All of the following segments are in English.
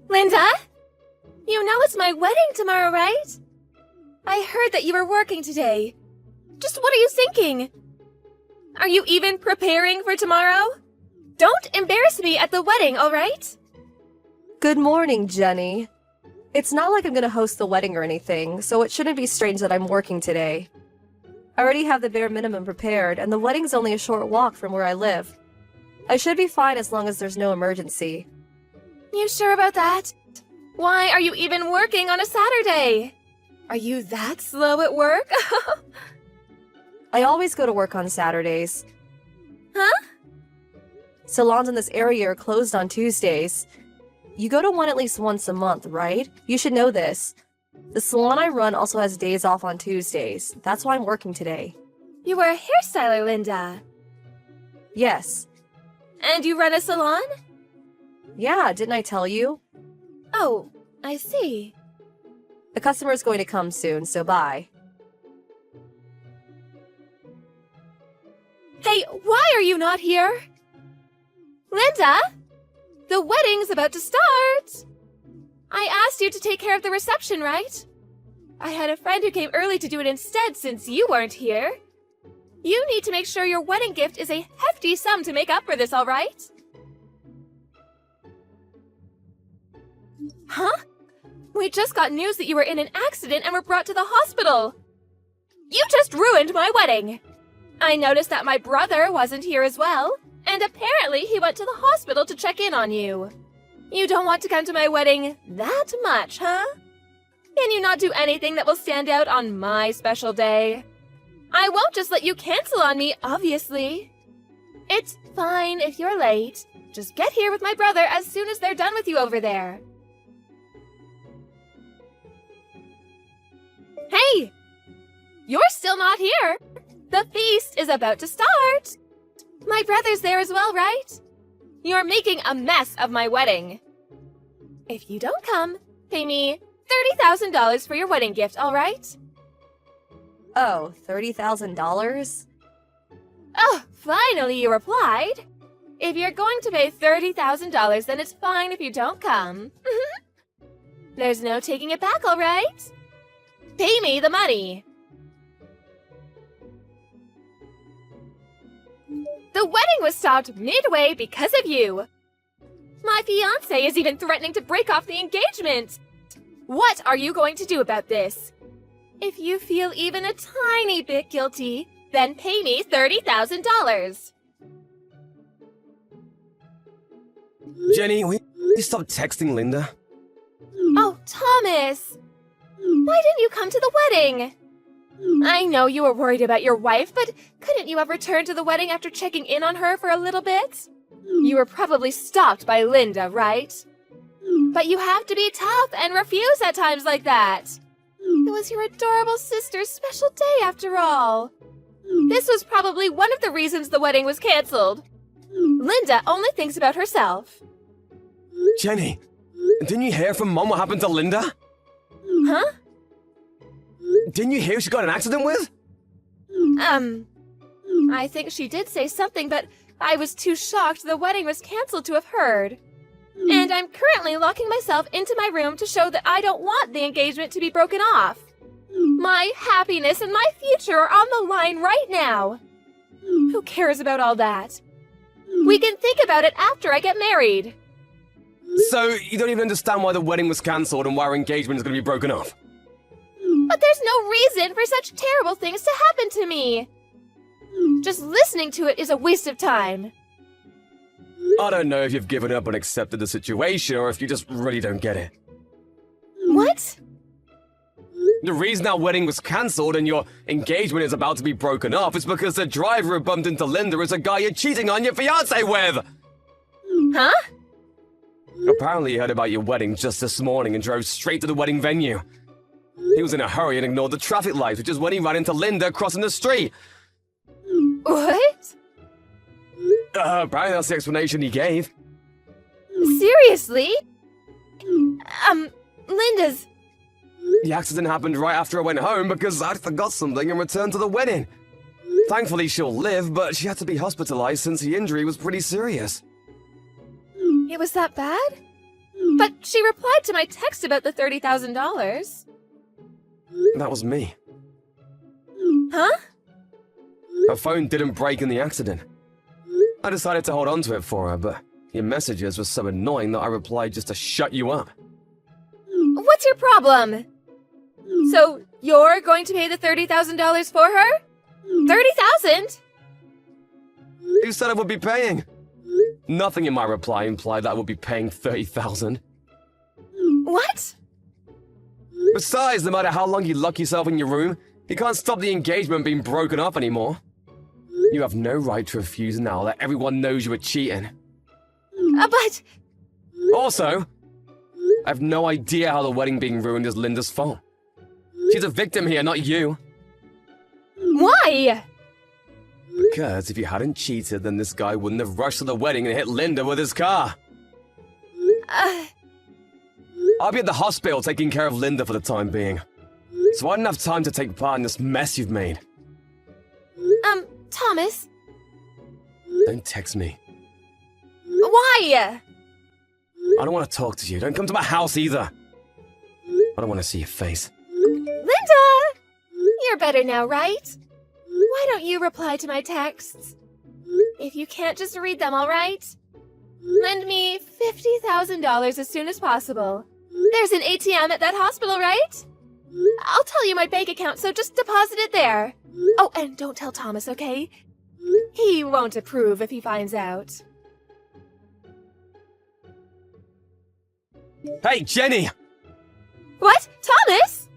Linda? You know it's my wedding tomorrow, right? I heard that you were working today. Just what are you thinking? Are you even preparing for tomorrow? Don't embarrass me at the wedding, alright? Good morning, Jenny. It's not like I'm gonna host the wedding or anything, so it shouldn't be strange that I'm working today. I already have the bare minimum prepared, and the wedding's only a short walk from where I live. I should be fine as long as there's no emergency. You sure about that? Why are you even working on a Saturday? Are you that slow at work? I always go to work on Saturdays. Huh? Salons in this area are closed on Tuesdays. You go to one at least once a month, right? You should know this. The salon I run also has days off on Tuesdays. That's why I'm working today. You are a hairstyler, Linda. Yes. And you run a salon? Yeah, didn't I tell you? Oh, I see. The customer's going to come soon, so bye. Hey, why are you not here? Linda? The wedding's about to start! I asked you to take care of the reception, right? I had a friend who came early to do it instead since you weren't here. You need to make sure your wedding gift is a hefty sum to make up for this, alright? Huh? We just got news that you were in an accident and were brought to the hospital. You just ruined my wedding. I noticed that my brother wasn't here as well, and apparently he went to the hospital to check in on you. You don't want to come to my wedding that much, huh? Can you not do anything that will stand out on my special day? I won't just let you cancel on me, obviously. It's fine if you're late. Just get here with my brother as soon as they're done with you over there. Hey! You're still not here! The feast is about to start! My brother's there as well, right? You're making a mess of my wedding. If you don't come, pay me $30,000 for your wedding gift, alright? Oh, $30,000? Oh, finally you replied. If you're going to pay $30,000, then it's fine if you don't come. There's no taking it back, alright? Pay me the money. The wedding was stopped midway because of you. My fiancé is even threatening to break off the engagement. What are you going to do about this? If you feel even a tiny bit guilty, then pay me $30,000. Jenny, will you stop texting Linda? Oh, Thomas! Why didn't you come to the wedding? I know you were worried about your wife, but couldn't you have returned to the wedding after checking in on her for a little bit? You were probably stopped by Linda, right? But you have to be tough and refuse at times like that. It was your adorable sister's special day after all. This was probably one of the reasons the wedding was canceled. Linda only thinks about herself. Jenny, didn't you hear from Mom what happened to Linda? Huh? Didn't you hear she got in an accident with? I think she did say something, but I was too shocked the wedding was canceled to have heard. And I'm currently locking myself into my room to show that I don't want the engagement to be broken off. My happiness and my future are on the line right now. Who cares about all that? We can think about it after I get married. So, you don't even understand why the wedding was cancelled and why our engagement is going to be broken off? But there's no reason for such terrible things to happen to me. Just listening to it is a waste of time. I don't know if you've given up and accepted the situation or if you just really don't get it. What? The reason our wedding was cancelled and your engagement is about to be broken off is because the driver who bumped into Linda is a guy you're cheating on your fiancé with! Huh? Apparently he heard about your wedding just this morning and drove straight to the wedding venue. He was in a hurry and ignored the traffic lights, which is when he ran into Linda crossing the street. What? Apparently that's the explanation he gave. Seriously? Linda's... The accident happened right after I went home because I forgot something and returned to the wedding. Thankfully she'll live, but she had to be hospitalized since the injury was pretty serious. It was that bad? But she replied to my text about the $30,000. That was me. Huh? Her phone didn't break in the accident. I decided to hold on to it for her, but your messages were so annoying that I replied just to shut you up. What's your problem? So, you're going to pay the $30,000 for her? $30,000? Who said I would be paying? Nothing in my reply implied that I would be paying $30,000. What? Besides, no matter how long you lock yourself in your room, you can't stop the engagement being broken off anymore. You have no right to refuse now that everyone knows you were cheating. But... Also, I have no idea how the wedding being ruined is Linda's fault. She's a victim here, not you. Why? Because if you hadn't cheated, then this guy wouldn't have rushed to the wedding and hit Linda with his car. I'll be at the hospital taking care of Linda for the time being. So I didn't have time to take part in this mess you've made. Thomas? Don't text me. Why? I don't want to talk to you. Don't come to my house either. I don't want to see your face. Linda! You're better now, right? Why don't you reply to my texts? If you can't just read them, alright? Lend me $50,000 as soon as possible. There's an ATM at that hospital, right? I'll tell you my bank account, so just deposit it there. Oh, and don't tell Thomas, okay? He won't approve if he finds out. Hey, Jenny! What? Thomas?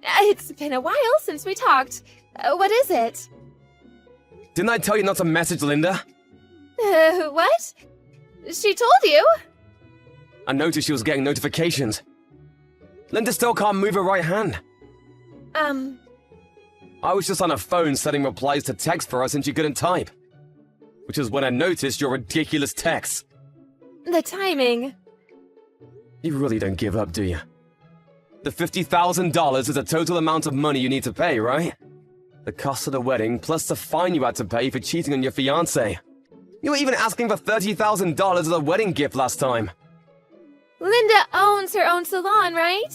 It's been a while since we talked. What is it? Didn't I tell you not to message Linda? What? She told you? I noticed she was getting notifications. Linda still can't move her right hand. I was just on her phone sending replies to text for her since she couldn't type. Which is when I noticed your ridiculous texts. The timing. You really don't give up, do you? The $50,000 is the total amount of money you need to pay, right? The cost of the wedding, plus the fine you had to pay for cheating on your fiancé. You were even asking for $30,000 as a wedding gift last time. Linda owns her own salon, right?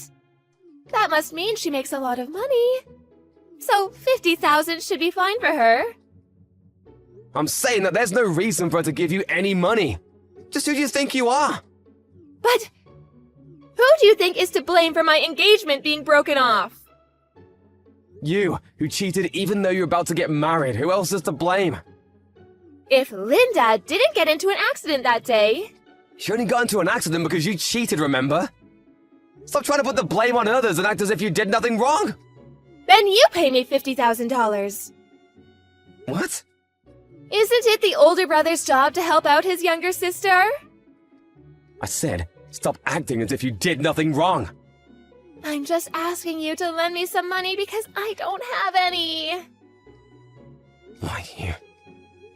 That must mean she makes a lot of money. So $50,000 should be fine for her. I'm saying that there's no reason for her to give you any money. Just who do you think you are? But who do you think is to blame for my engagement being broken off? You, who cheated even though you're about to get married. Who else is to blame? If Linda didn't get into an accident that day... She only got into an accident because you cheated, remember? Stop trying to put the blame on others and act as if you did nothing wrong! Then you pay me $50,000. What? Isn't it the older brother's job to help out his younger sister? I said, stop acting as if you did nothing wrong. I'm just asking you to lend me some money because I don't have any. Why, you?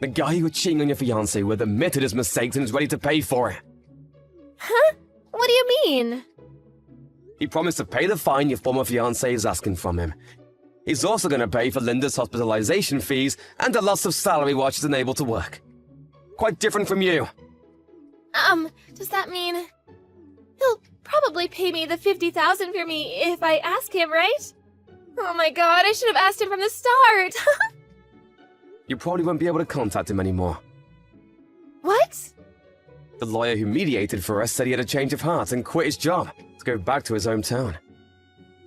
The guy you were cheating on your fiancé with admitted his mistakes and is ready to pay for it. Huh? What do you mean? He promised to pay the fine your former fiancé is asking from him. He's also going to pay for Linda's hospitalization fees and the loss of salary while she's unable to work. Quite different from you. Does that mean... He'll probably pay me the $50,000 for me if I ask him, right? Oh my god, I should have asked him from the start. You probably won't be able to contact him anymore. What? The lawyer who mediated for us said he had a change of heart and quit his job to go back to his hometown.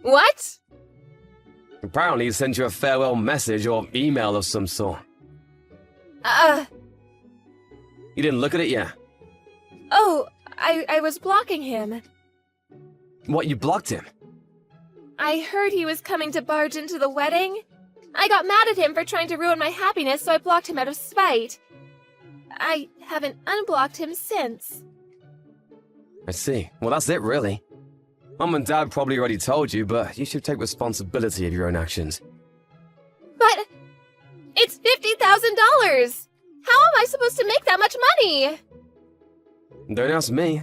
What? Apparently he sent you a farewell message or email of some sort. You didn't look at it yet? Oh, I was blocking him. What, you blocked him? I heard he was coming to barge into the wedding. I got mad at him for trying to ruin my happiness, so I blocked him out of spite. I haven't unblocked him since. I see. Well, that's it, really. Mom and Dad probably already told you, but you should take responsibility of your own actions. But it's $50,000! How am I supposed to make that much money? Don't ask me.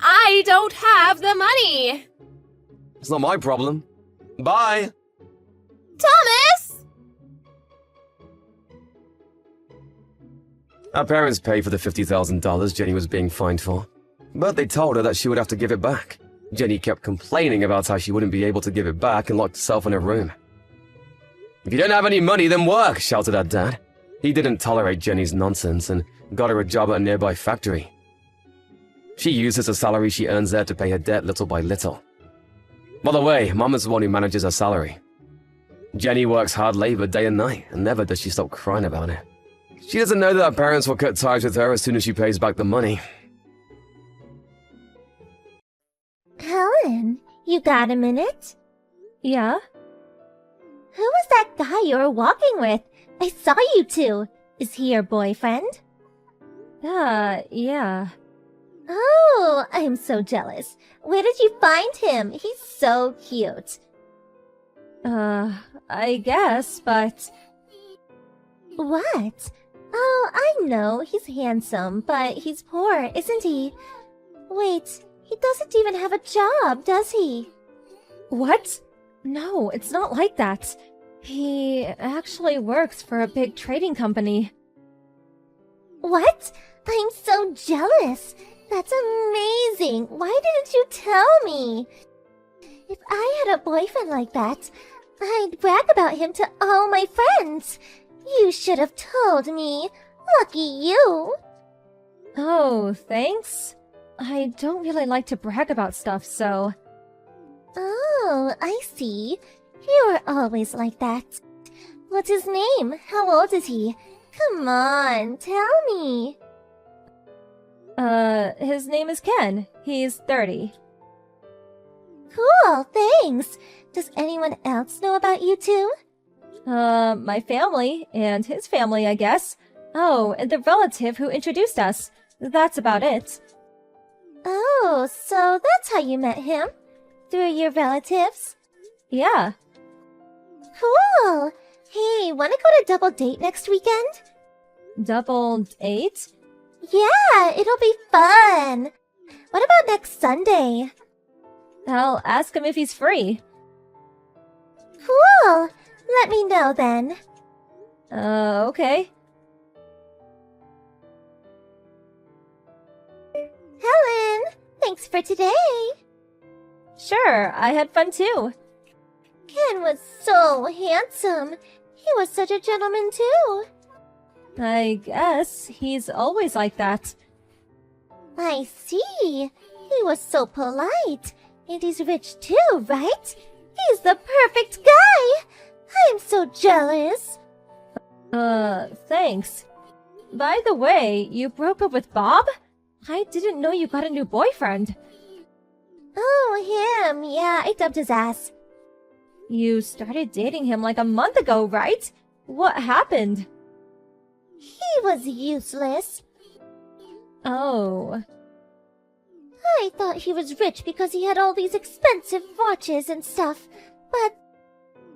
I don't have the money! It's not my problem. Bye! Thomas! Our parents paid for the $50,000 Jenny was being fined for. But they told her that she would have to give it back. Jenny kept complaining about how she wouldn't be able to give it back and locked herself in her room. "If you don't have any money, then work," shouted her dad. He didn't tolerate Jenny's nonsense and got her a job at a nearby factory. She uses the salary she earns there to pay her debt little by little. By the way, Mom is the one who manages her salary. Jenny works hard labor day and night, and never does she stop crying about it. She doesn't know that her parents will cut ties with her as soon as she pays back the money. Helen, you got a minute? Yeah? Who was that guy you were walking with? I saw you two. Is he your boyfriend? Yeah. Oh, I'm so jealous. Where did you find him? He's so cute. I guess, but... What? Oh, I know. He's handsome, but he's poor, isn't he? Wait, he doesn't even have a job, does he? What? No, it's not like that. He actually works for a big trading company. What? I'm so jealous. That's amazing. Why didn't you tell me? If I had a boyfriend like that, I'd brag about him to all my friends. You should have told me. Lucky you. Oh, thanks. I don't really like to brag about stuff, so... Oh, I see. You were always like that. What's his name? How old is he? Come on, tell me. His name is Ken. He's 30. Cool, thanks. Does anyone else know about you two? My family, and his family, I guess. Oh, and the relative who introduced us. That's about it. Oh, so that's how you met him? Through your relatives? Yeah. Cool. Hey, wanna go to double date next weekend? Double date? Yeah, it'll be fun. What about next Sunday? I'll ask him if he's free. Cool. Let me know then. Okay. Helen, thanks for today. Sure, I had fun too. Ken was so handsome. He was such a gentleman too. I guess he's always like that. I see. He was so polite. And he's rich too, right? He's the perfect guy. I'm so jealous. Thanks. By the way, you broke up with Bob? I didn't know you got a new boyfriend. Oh, him. Yeah, I dubbed his ass. You started dating him like a month ago, right? What happened? He was useless. Oh. I thought he was rich because he had all these expensive watches and stuff. But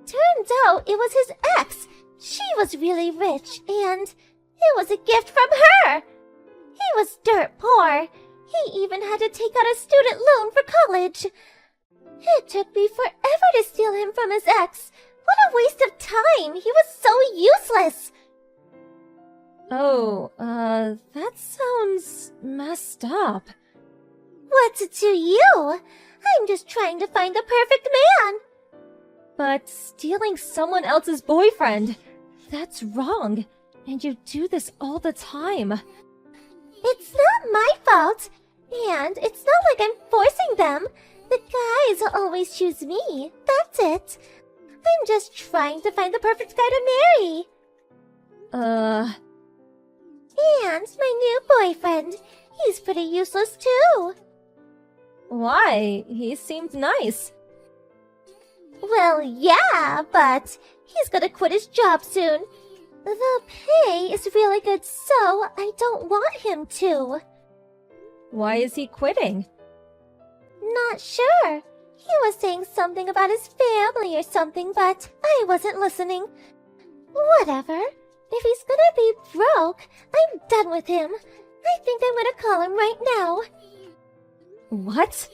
turns out it was his ex. She was really rich, and it was a gift from her. He was dirt poor. He even had to take out a student loan for college. It took me forever to steal him from his ex. What a waste of time. He was so useless. Oh, that sounds messed up. What's it to you? I'm just trying to find the perfect man. But stealing someone else's boyfriend, that's wrong. And you do this all the time. It's not my fault. And it's not like I'm forcing them. The guys always choose me. That's it. I'm just trying to find the perfect guy to marry. And my new boyfriend. He's pretty useless too. Why? He seemed nice. Well, yeah, but he's gonna quit his job soon. The pay is really good, so I don't want him to. Why is he quitting? Not sure. He was saying something about his family or something, but I wasn't listening. Whatever. If he's gonna be broke, I'm done with him. I think I'm gonna call him right now. What?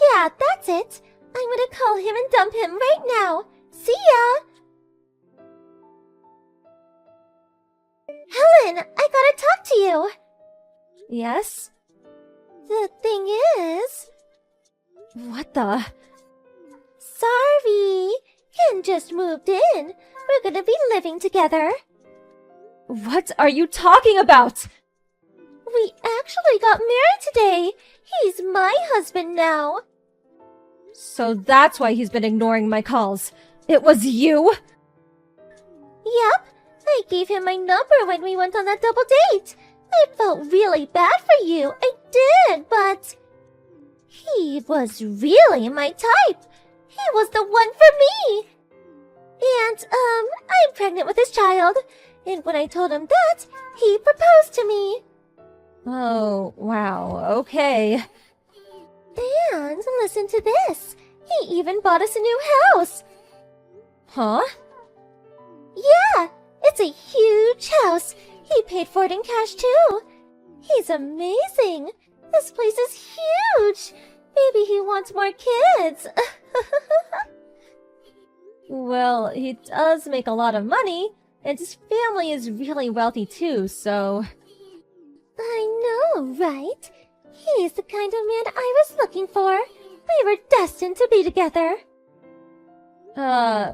Yeah, that's it. I'm gonna call him and dump him right now. See ya! Helen, I gotta talk to you. Yes? What the? Sorry. Ken just moved in. We're gonna be living together. What are you talking about? We actually got married today. He's my husband now. So that's why he's been ignoring my calls. It was you? Yep. I gave him my number when we went on that double date. I felt really bad for you. I did, but he was really my type. He was the one for me. And, I'm pregnant with his child. And when I told him that, he proposed to me. Oh, wow, okay. And listen to this. He even bought us a new house. Huh? Yeah, it's a huge house. He paid for it in cash too. He's amazing. This place is huge. Maybe he wants more kids. Well, he does make a lot of money, and his family is really wealthy too, so... I know, right? He's the kind of man I was looking for. We were destined to be together.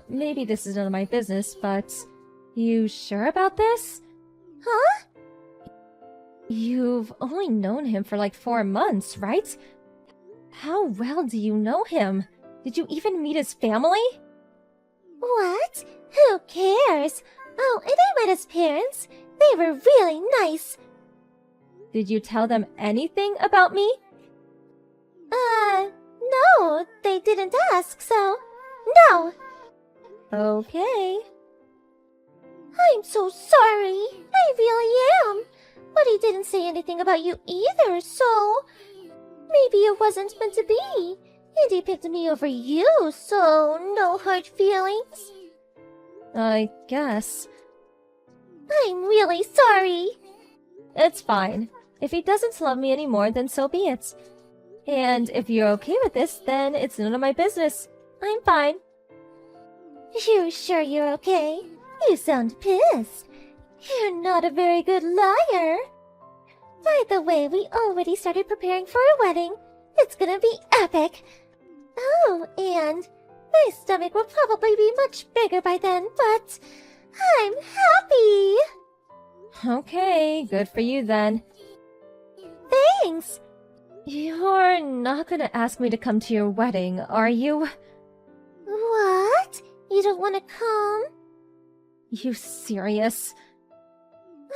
Maybe this is none of my business, but... You sure about this? Huh? You've only known him for like 4 months, right? How well do you know him? Did you even meet his family? What? Who cares? Oh, and I met his parents. They were really nice. Did you tell them anything about me? No, they didn't ask, so no. Okay. I'm so sorry. I really am. But he didn't say anything about you either, so maybe it wasn't meant to be. And he picked me over you, so no hard feelings. I guess. I'm really sorry. It's fine. If he doesn't love me anymore, then so be it. And if you're okay with this, then it's none of my business. I'm fine. You sure you're okay? You sound pissed. You're not a very good liar. By the way, we already started preparing for our wedding. It's gonna be epic. Oh, and my stomach will probably be much bigger by then, but I'm happy. Okay, good for you then. Thanks. You're not gonna ask me to come to your wedding, are you? What? You don't want to come? You serious?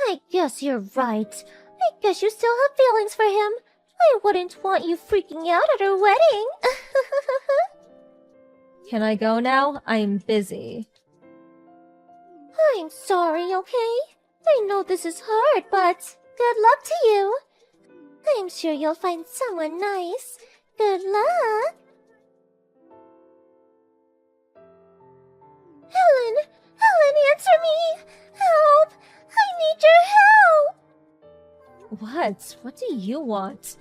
I guess you're right. I guess you still have feelings for him. I wouldn't want you freaking out at our wedding. Can I go now? I'm busy. I'm sorry, okay? I know this is hard, but good luck to you. I'm sure you'll find someone nice. Good luck. Helen, answer me! Help! I need your help! What? What do you want?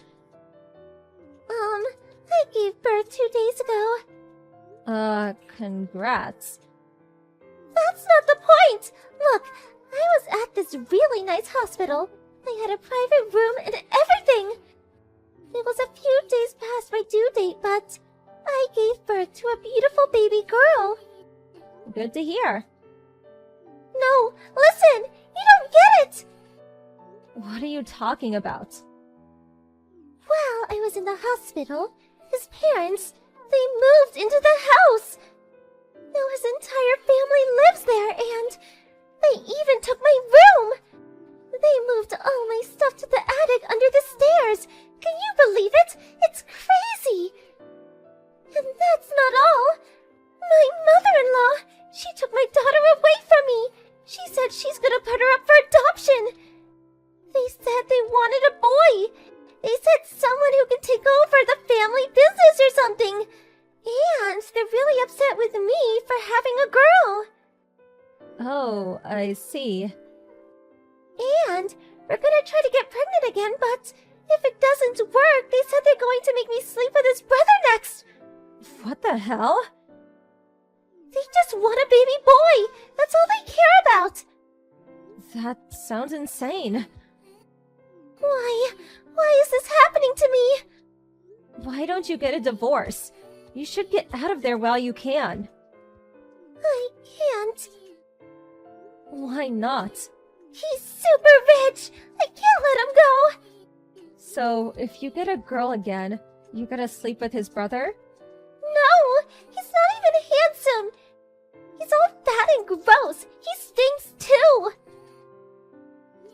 I gave birth 2 days ago. Congrats. That's not the point! Look, I was at this really nice hospital. I had a private room and everything. It was a few days past my due date, but I gave birth to a beautiful baby girl. Good to hear. No, listen! You don't get it! What are you talking about? While I was in the hospital, his parents, they moved into the house. Now his entire family lives there, and they even took my room. They moved all my stuff to the attic under the stairs. Can you believe it? It's crazy. And that's not all. My mother-in-law, she took my daughter away from me. She said she's gonna put her up for adoption. They said they wanted a boy. They said someone who can take over the family business or something. And they're really upset with me for having a girl. Oh, I see. And we're gonna try to get pregnant again, but if it doesn't work, they said they're going to make me sleep with his brother next. What the hell? They just want a baby boy. That's all they care about. That sounds insane. Why is this happening to me? Why don't don't you get a divorce? You should get out of there while you can. I can't. Why not? He's super rich! I can't let him go! So, if you get a girl again, you gotta sleep with his brother? No! He's not even handsome! He's all fat and gross! He stinks too!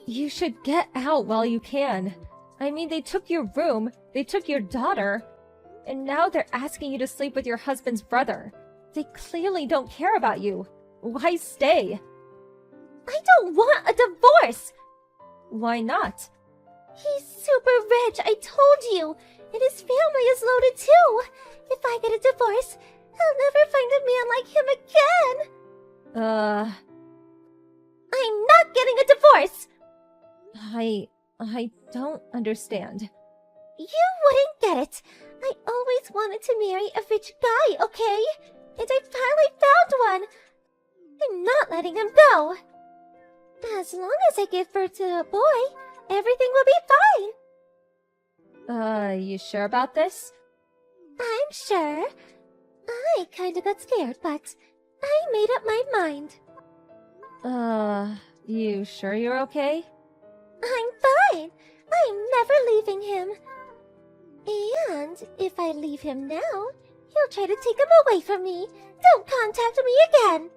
You should get out while you can. I mean, they took your room, they took your daughter, and now they're asking you to sleep with your husband's brother. They clearly don't care about you. Why stay? I don't want a divorce! Why not? He's super rich, I told you! And his family is loaded too! If I get a divorce, I'll never find a man like him again! I'm not getting a divorce! I don't understand. You wouldn't get it! I always wanted to marry a rich guy, okay? And I finally found one! I'm not letting him go! As long as I give birth to a boy, everything will be fine! You sure about this? I'm sure. I kinda got scared, but I made up my mind. You sure you're okay? I'm fine. I'm never leaving him. And if I leave him now, he'll try to take him away from me. Don't contact me again.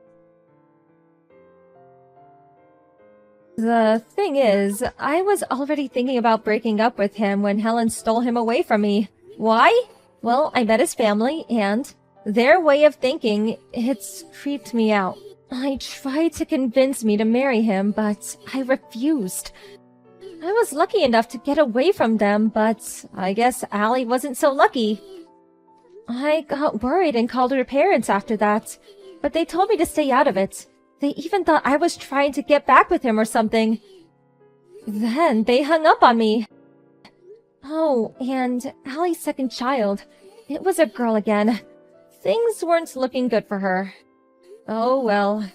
The thing is, I was already thinking about breaking up with him when Helen stole him away from me. Why? Well, I met his family, and their way of thinking, it's creeped me out. I tried to convince me to marry him, but I refused. I was lucky enough to get away from them, but I guess Allie wasn't so lucky. I got worried and called her parents after that, but they told me to stay out of it. They even thought I was trying to get back with him or something. Then they hung up on me. Oh, and Allie's second child. It was a girl again. Things weren't looking good for her. Oh well,